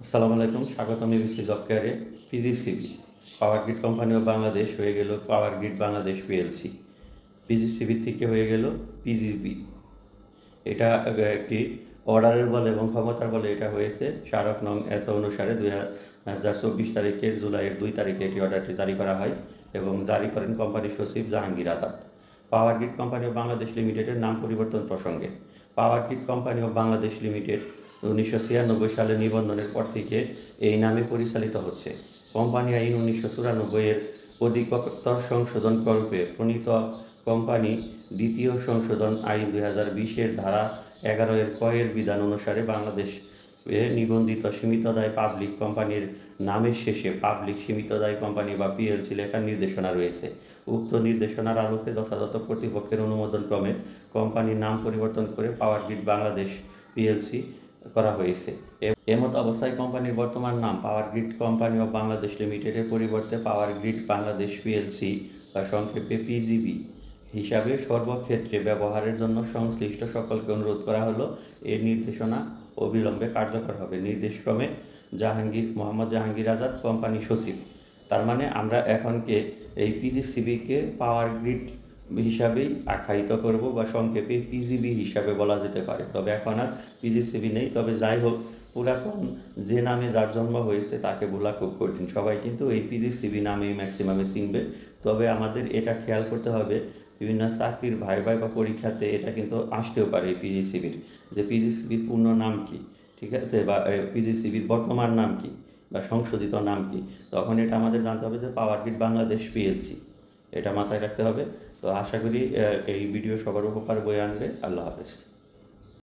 আসসালামু আলাইকুম, স্বাগতম এবিসি জব কেয়ারে। PGCB power grid company of Bangladesh হয়ে গেল power grid Bangladesh PLC. PGCB থেকে হয়ে গেল পিজিবি। এটা একটি অর্ডারের বলে এবং ক্ষমতার বলে এটা হয়েছে। স্মারক নং এত অনুসারে 2024 তারিখের জুলাইয়ের 2 তারিখে এটি অর্ডারটি জারি করা হয় এবং জারি করেন কোম্পানির সচিব Jahangir Azad. Power grid company of Bangladesh লিমিটেডের নাম পরিবর্তন প্রসঙ্গে power grid company of Bangladesh limited 1996 সালে নিবন্ধনের পর থেকে এই নামে পরিচালিত হচ্ছে। কোম্পানি আইন 1994-এর অধিকতর সংশোধন করবে প্রণীত কোম্পানি দ্বিতীয় সংশোধন আইন 2020-এর ধারা 11-এর কয়ের বিধান অনুসারে বাংলাদেশ নিবন্ধিত সীমিতদায় পাবলিক কোম্পানির নামের শেষে পাবলিক সীমিতদায় কোম্পানি বা পিএলসি লেখার নির্দেশনা রয়েছে। উক্ত নির্দেশনার আলোকে যথাযথ কর্তৃপক্ষের অনুমোদন ক্রমে কোম্পানির নাম পরিবর্তন করে পাওয়ার গ্রিড বাংলাদেশ পিএলসি করা হয়েছে। এমত অবস্থায় কোম্পানির বর্তমান নাম পাওয়ার গ্রিড কোম্পানি অফ বাংলাদেশ লিমিটেডের পরিবর্তে পাওয়ার গ্রিড বাংলাদেশ পিএলসি বা সংক্ষেপে পিজিবি হিসাবে সর্বক্ষেত্রে ব্যবহারের জন্য সংশ্লিষ্ট সকলকে অনুরোধ করা হলো। এর নির্দেশনা অবিলম্বে কার্যকর হবে। নির্দেশক্রমে মোহাম্মদ জাহাঙ্গীর আজাদ, কোম্পানি সচিব। তার মানে আমরা এখনকে এই পিজিসিবিকে পাওয়ার গ্রিড হিসাবেই আখ্যায়িত করব বা সংক্ষেপে পিজিবি হিসাবে বলা যেতে পারে। তবে এখন আর পিজিসিবি নেই। তবে যাই হোক, পুরাতন যে নামে যার জন্ম হয়েছে তাকে বলা খুব কঠিন। সবাই কিন্তু এই পিজিসিবি নামেই ম্যাক্সিমামে চিনবে। তবে আমাদের এটা খেয়াল করতে হবে, বিভিন্ন চাকরির ভাইবা বা পরীক্ষাতে এটা কিন্তু আসতেও পারে এই পিজিসিবির, যে পিজিসিবির পূর্ণ নাম কি, ঠিক আছে, বা পিজিসিবির বর্তমান নাম কি বা সংশোধিত নাম কি। তখন এটা আমাদের জানতে হবে যে পাওয়ার গ্রিড বাংলাদেশ পিএলসি, এটা মাথায় রাখতে হবে। তো আশা করি এই ভিডিও সবার উপকার বয়ে আনবে। আল্লাহ হাফেজ।